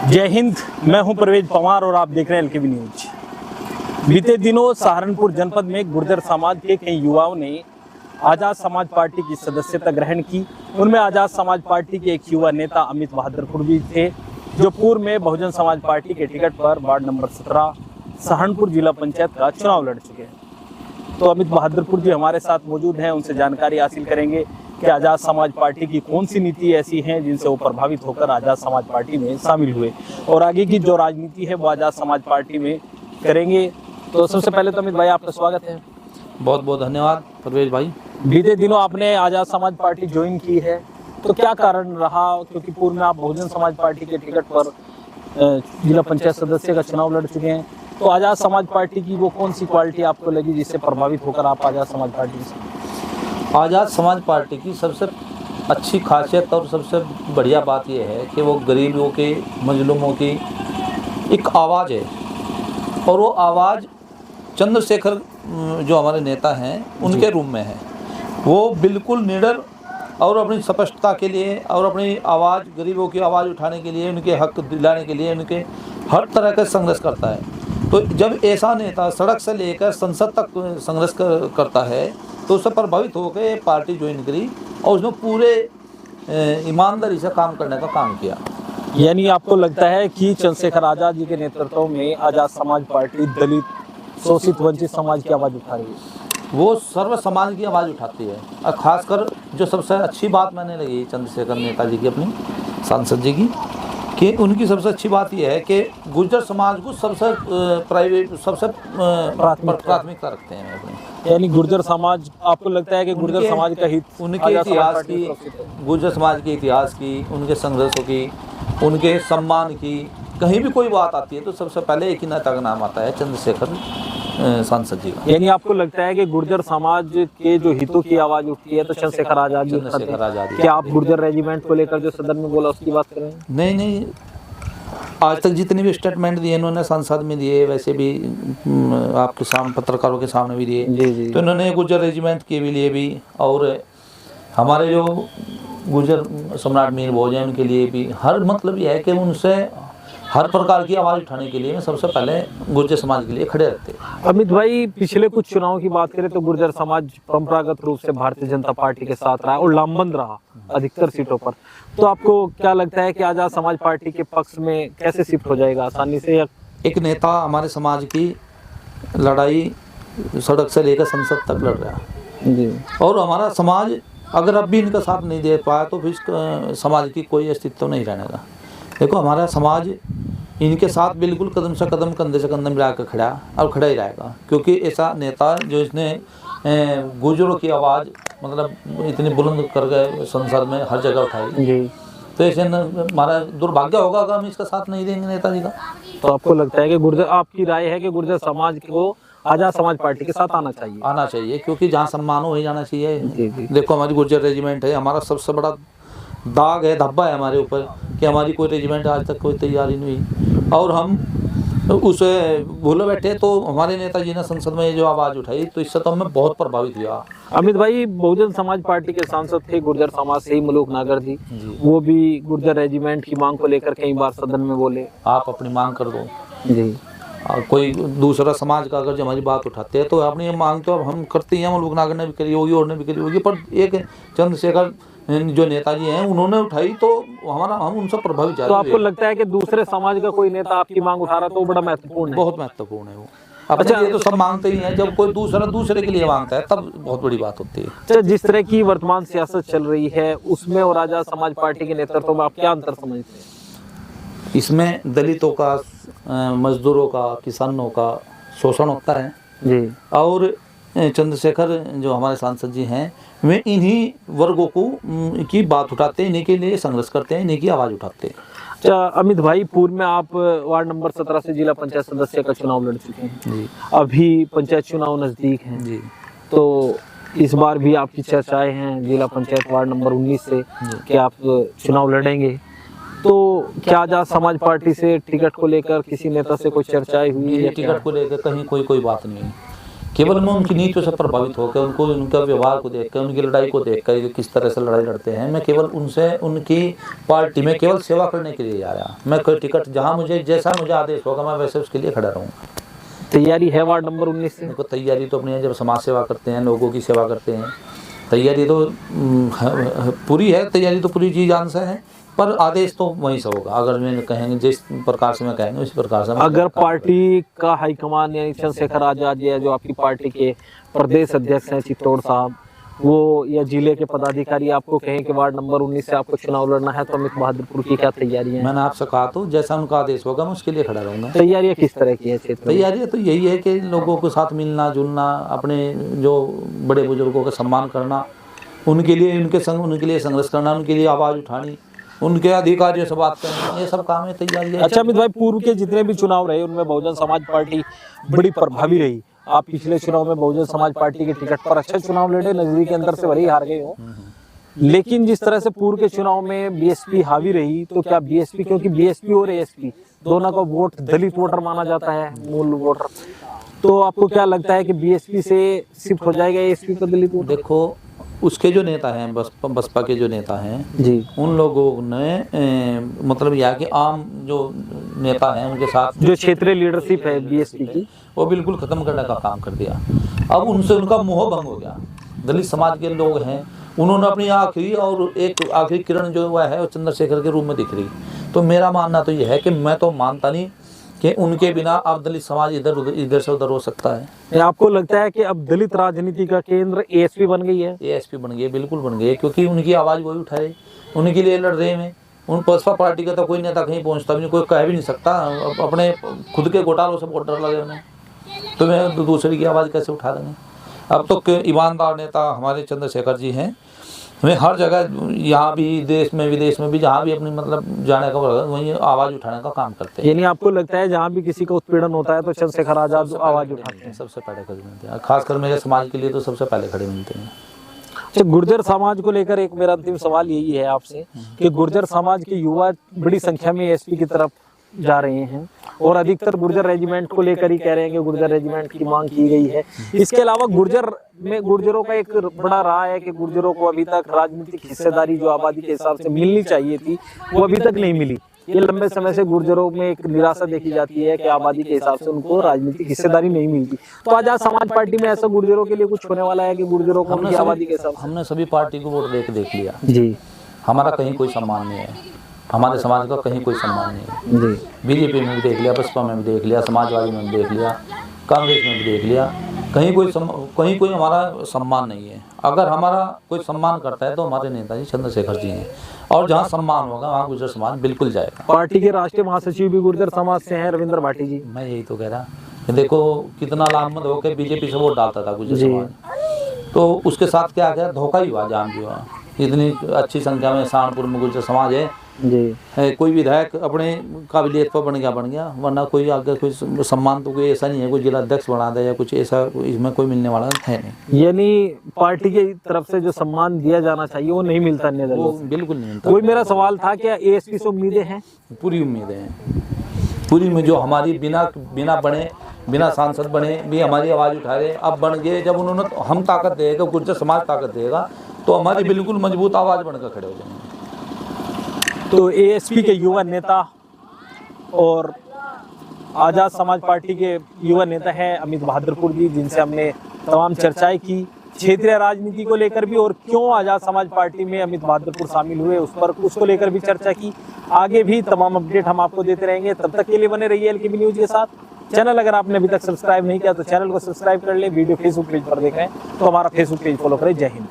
जय हिंद। मैं हूं परवेज पवार और आप देख रहे हैं एलकेबी न्यूज। बीते दिनों सहारनपुर जनपद में गुर्जर समाज के कई युवाओं ने आजाद समाज पार्टी की सदस्यता ग्रहण की। उनमें आजाद समाज पार्टी के एक युवा नेता अमित बहादुरपुर भी थे, जो पूर्व में बहुजन समाज पार्टी के टिकट पर वार्ड नंबर 17 सहारनपुर जिला पंचायत का चुनाव लड़ चुके हैं। तो अमित बहादुरपुर जी हमारे साथ मौजूद हैं, उनसे जानकारी हासिल करेंगे कि आजाद समाज पार्टी की कौन सी नीति ऐसी हैं जिनसे वो प्रभावित होकर आजाद समाज पार्टी में शामिल हुए और आगे की जो राजनीति है वो आजाद समाज पार्टी में करेंगे। तो सबसे पहले तो अमित भाई आपका स्वागत है। बहुत बहुत धन्यवाद परवेज भाई। बीते दिनों आपने आजाद समाज पार्टी ज्वाइन की है, तो क्या कारण रहा? क्योंकि पूर्व में आप बहुजन समाज पार्टी के टिकट पर जिला पंचायत सदस्य का चुनाव लड़ चुके हैं, तो आजाद समाज पार्टी की वो कौन सी क्वालिटी आपको लगी जिससे प्रभावित होकर आप आजाद समाज पार्टी से? आज़ाद समाज पार्टी की सबसे अच्छी खासियत और सबसे बढ़िया बात यह है कि वो गरीबों के मजलूमों की एक आवाज़ है, और वो आवाज़ चंद्रशेखर जो हमारे नेता हैं उनके रूप में है। वो बिल्कुल निडर और अपनी स्पष्टता के लिए और अपनी आवाज़ गरीबों की आवाज़ उठाने के लिए, उनके हक दिलाने के लिए, उनके हर तरह का संघर्ष करता है। तो जब ऐसा नेता सड़क से लेकर संसद तक संघर्ष करता है तो उससे प्रभावित होकर पार्टी ज्वाइन करी और उसने पूरे ईमानदारी से काम करने का काम किया। यानी आपको लगता है कि चंद्रशेखर आजाद जी के नेतृत्व में आजाद समाज पार्टी दलित, शोषित, वंचित समाज की आवाज़ उठा रही है? वो सर्व समाज की आवाज़ उठाती है। और ख़ासकर जो सबसे अच्छी बात मैंने लगी चंद्रशेखर नेताजी की, अपनी सांसद जी की, कि उनकी सबसे अच्छी बात यह है कि गुर्जर समाज को सबसे प्राथमिकता रखते हैं अपनी। यानी गुर्जर समाज, आपको लगता है कि गुर्जर समाज का हित उनके इतिहास की, गुर्जर समाज के इतिहास की, उनके संघर्षों की, उनके सम्मान की, कहीं भी कोई बात आती है तो सबसे पहले एक ही नेता का नाम आता है, चंद्रशेखर सांसद जी का। यानी आपको लगता है कि गुर्जर समाज के जो हितों की आवाज़ उठती है तो चंद्रशेखर आजाद जी? क्या आप गुर्जर रेजिमेंट को लेकर जो सदन में बोला उसकी बात करें? नहीं, आज तक जितने भी स्टेटमेंट दिए इन्होंने संसद में दिए, वैसे भी आपके सामने पत्रकारों के सामने भी दिए। जी। तो इन्होंने गुर्जर रेजिमेंट के भी लिए भी, और हमारे जो गुर्जर सम्राट मीर भोज हैं उनके लिए भी, हर मतलब यह है कि उनसे हर प्रकार की आवाज़ उठाने के लिए मैं सबसे पहले गुर्जर समाज के लिए खड़े रहते हैं। अमित भाई, पिछले कुछ चुनाव की बात करें तो गुर्जर समाज परंपरागत रूप से भारतीय जनता पार्टी के साथ रहा और लामबंद रहा अधिकतर सीटों पर। तो आपको क्या लगता है कि आजाद समाज पार्टी के पक्ष में कैसे शिफ्ट हो जाएगा आसानी से? एक नेता हमारे समाज की लड़ाई सड़क से लेकर संसद तक लड़ रहा है जी, और हमारा समाज अगर अब भी इनका साथ नहीं दे पाया तो फिर समाज की कोई अस्तित्व नहीं रहने का। देखो, हमारा समाज इनके साथ बिल्कुल कदम से कदम, कंधे से कंधे मिला कर खड़ा और खड़ा ही रहेगा, क्योंकि ऐसा नेता जो इसने गुर्जरों की आवाज़ मतलब इतनी बुलंद कर गए संसद में हर जगह उठाई जी। तो ऐसे हमारा दुर्भाग्य होगा अगर हम इसका साथ नहीं देंगे नेताजी का। तो आपको लगता है कि गुर्जर, आपकी राय है कि गुर्जर समाज को आजाद समाज पार्टी के साथ आना चाहिए? क्योंकि जहाँ सम्मान हो वहीं जाना चाहिए। जी। देखो, हमारी गुर्जर रेजिमेंट है, हमारा सबसे बड़ा दाग है, धब्बा है हमारे ऊपर कि हमारी कोई रेजिमेंट आज तक कोई तैयारी नहीं हुई और हम उसे भूले बैठे। तो हमारे नेताजी ने संसद में जो आवाज़ उठाई तो इससे तो हमें बहुत प्रभावित हुआ। अमित भाई, बहुजन समाज पार्टी के सांसद थे गुर्जर समाज से ही मलूक नागर जी, वो भी गुर्जर रेजिमेंट की मांग को लेकर कई बार सदन में बोले। आप अपनी मांग कर दो जी, और कोई दूसरा समाज का अगर जो हमारी बात उठाते हैं तो अपनी ये मांग तो अब हम करते हैं। मलूक नागर ने भी करी होगी और ने भी करी होगी, पर एक चंद्रशेखर जो नेताजी हैं उन्होंने उठाई तो हम उनसे प्रभावित ज़्यादा। तो आपको लगता है कि दूसरे समाज का कोई नेता आपकी मांग उठा रहा तो बड़ा महत्वपूर्ण है? बहुत महत्वपूर्ण है वो। अच्छा, ये तो सब मांगते ही हैं, जब कोई दूसरे के लिए मांगता है तब बहुत बड़ी बात होती है। अच्छा, जिस तरह की वर्तमान सियासत चल रही है उसमें और आजाद समाज पार्टी के नेतृत्व में आप क्या अंतर समझते हैं? इसमें दलितों का, मजदूरों का, किसानों का शोषण होता है जी, और चंद्रशेखर जो हमारे सांसद जी हैं वे इन्हीं वर्गों को की बात उठाते हैं, इन्हीं के लिए संघर्ष करते हैं, इन्हीं की आवाज़ उठाते हैं। अच्छा अमित भाई, पूर्व में आप वार्ड नंबर 17 से जिला पंचायत सदस्य का चुनाव लड़ चुके हैं जी। अभी पंचायत चुनाव नजदीक हैं जी, तो इस बार भी आपकी चर्चाएं हैं जिला पंचायत वार्ड नंबर 19 से कि आप चुनाव लड़ेंगे। तो क्या आजाद समाज पार्टी से टिकट को लेकर किसी नेता से कोई चर्चाएं हुई है? टिकट को लेकर कहीं कोई बात नहीं है, केवल मैं उनकी नीतियों से प्रभावित होकर, उनको उनका व्यवहार को देखकर, उनकी लड़ाई को देखकर, किस तरह से लड़ाई लड़ते हैं, मैं केवल उनसे उनकी पार्टी में केवल सेवा करने के लिए जा रहा। मैं कोई टिकट जहाँ मुझे जैसा मुझे आदेश होगा मैं वैसे उसके लिए खड़ा रहूँगा। तैयारी है वार्ड नंबर 19 से? देखो तैयारी तो अपनी है, जब समाज सेवा करते हैं, लोगों की सेवा करते हैं, तैयारी तो पूरी है, तैयारी तो पूरी जी जान से है, पर आदेश तो वहीं से होगा। अगर मैं कहेंगे जिस प्रकार से मैं कहेंगे उसी प्रकार से। अगर पार्टी का हाईकमान यानी चंद्रशेखर आजाद या जो आपकी पार्टी के प्रदेश अध्यक्ष हैं चित्तौड़ साहब, वो या जिले के पदाधिकारी आपको कहें कि वार्ड नंबर 19 से आपको चुनाव लड़ना है, तो अमित बहादुरपुर की क्या तैयारी है? मैंने आपसे कहा तो जैसा उनका आदेश होगा मैं उसके लिए खड़ा रहूँगा। तैयारियाँ किस तरह की है क्षेत्र में? तैयारी तो यही है कि लोगों के साथ मिलना जुलना, अपने जो बड़े बुजुर्गों का सम्मान करना, उनके लिए उनके लिए संघर्ष करना, उनके लिए आवाज़ उठानी, उनके अधिकारियों से बात करना, ये सब काम है, तैयारी है। अच्छा अमित भाई, पूर्व के जितने भी चुनाव रहे उनमें बहुजन समाज पार्टी बड़ी प्रभावी रही। आप पिछले चुनाव में बहुजन समाज पार्टी के टिकट पर अच्छा चुनाव लड़े, नजदीक के अंदर से भले ही हार गए हो, लेकिन जिस तरह से पूर्व के चुनाव में बीएसपी हावी रही, तो क्या बीएसपी, क्योंकि बीएसपी और एएसपी दोनों का वोट दलित वोटर माना जाता है, मूल वोटर, तो आपको क्या लगता है कि बीएसपी से शिफ्ट हो जाएगा एएसपी पर दलित वोटर? देखो उसके जो नेता हैं, बसपा के जो नेता हैं जी, उन लोगों ने मतलब यह कि आम जो नेता हैं उनके साथ जो क्षेत्रीय लीडरशिप है बीएसपी की, वो बिल्कुल ख़त्म करने का काम कर दिया। अब उनसे उनका मोह भंग हो गया। दलित समाज के लोग हैं, उन्होंने अपनी आखिरी किरण जो हुआ है वो चंद्रशेखर के रूप में दिख रही। तो मेरा मानना तो यह है कि मैं तो मानता नहीं कि उनके बिना अब दलित समाज इधर से उधर हो सकता है। आपको लगता है कि अब दलित राजनीति का केंद्र एएसपी बन गई है? एएसपी बन गई है, बिल्कुल बन गई है, क्योंकि उनकी आवाज़ वही उठा रहे, उनके लिए लड़ रहे हैं। उन बसपा पार्टी का तो कोई नेता कहीं पहुंचता भी नहीं, कोई कह भी नहीं सकता, अपने खुद के घोटालों से बहुत डर लगे उन्हें, तो मैं दूसरे की आवाज़ कैसे उठा देंगे। अब तो ईमानदार नेता हमारे चंद्रशेखर जी हैं, हमें हर जगह, यहाँ भी देश में विदेश में भी, जहाँ भी अपनी मतलब जाने का वहीं आवाज़ उठाने का काम करते हैं। यानी आपको लगता है जहाँ भी किसी का उत्पीड़न होता है तो चंद्रशेखर आजाद आवाज उठाते हैं? सबसे पहले खड़े मिलते हैं, खासकर मेरे समाज के लिए तो सबसे पहले खड़े मिलते हैं। अच्छा, गुर्जर समाज को लेकर एक मेरा अंतिम सवाल यही है आपसे कि गुर्जर समाज के युवा बड़ी संख्या में एएसपी की तरफ जा रहे हैं और अधिकतर गुर्जर रेजिमेंट को लेकर ही कह रहे हैं कि गुर्जर रेजिमेंट की मांग की गई है। इसके अलावा गुर्जरों का एक बड़ा रहा है कि गुर्जरों को अभी तक राजनीतिक हिस्सेदारी जो आबादी के हिसाब से मिलनी चाहिए थी वो अभी तक नहीं मिली। ये लंबे समय से गुर्जरों में एक निराशा देखी जाती है कि आबादी के हिसाब से उनको राजनीतिक हिस्सेदारी नहीं मिलती। तो आजाद समाज पार्टी में ऐसा गुर्जरों के लिए कुछ होने वाला है कि गुर्जरों को उनकी आबादी के हिसाब से? हमने सभी पार्टी को वोट देख लिया जी, हमारा कहीं कोई सम्मान नहीं है, हमारे समाज का कहीं कोई सम्मान नहीं है जी। बीजेपी में भी देख लिया, बसपा में भी देख लिया, समाजवादी में भी देख लिया, कांग्रेस में भी देख लिया, कहीं कोई हमारा सम्मान नहीं है। अगर हमारा कोई सम्मान करता है तो हमारे नेताजी चंद्रशेखर जी हैं, और जहाँ सम्मान होगा वहाँ गुर्जर समाज बिल्कुल जाएगा। पार्टी के राष्ट्रीय महासचिव भी गुर्जर समाज से हैं, रविंद्र भाटी जी। मैं यही तो कह रहा कि देखो कितना लामबंद होकर बीजेपी से वोट डालता था गुर्जर समाज, तो उसके साथ क्या गया, धोखा ही हुआ, जान भी हुआ। इतनी अच्छी संख्या में सहारनपुर में गुर्जर समाज है जी, कोई विधायक अपने काबिलियत पर बन गया, वरना कोई आगे कोई सम्मान तो कोई ऐसा नहीं है, कोई जिला अध्यक्ष बना दे या कुछ ऐसा, इसमें कोई मिलने वाला है नहीं। यानी पार्टी की तरफ से जो सम्मान दिया जाना चाहिए वो नहीं मिलता अन्य दलों से? बिल्कुल नहीं मिलता। कोई मेरा सवाल था क्या एएसपी से उम्मीदें हैं? पूरी उम्मीदें हैं, पूरी में जो हमारी बिना सांसद बने भी हमारी आवाज़ उठा रहे, अब बन गए। जब उन्होंने हम ताकत देगा, गुर्जर समाज ताकत देगा, तो हमारी बिल्कुल मजबूत आवाज़ बनकर खड़े हो जाएंगे। तो एएसपी के युवा नेता और आजाद समाज पार्टी के युवा नेता हैं अमित बहादुरपुर जी, जिनसे हमने तमाम चर्चाएं की क्षेत्रीय राजनीति को लेकर भी, और क्यों आजाद समाज पार्टी में अमित बहादुरपुर शामिल हुए उसको लेकर भी चर्चा की। आगे भी तमाम अपडेट हम आपको देते रहेंगे, तब तक के लिए बने रहिए एलकेबी न्यूज के साथ। चैनल अगर आपने अभी तक सब्सक्राइब नहीं किया तो चैनल को सब्सक्राइब कर ले। वीडियो फेसबुक पेज पर देख रहे हैं तो हमारा फेसबुक पेज फॉलो करें। जय हिंद।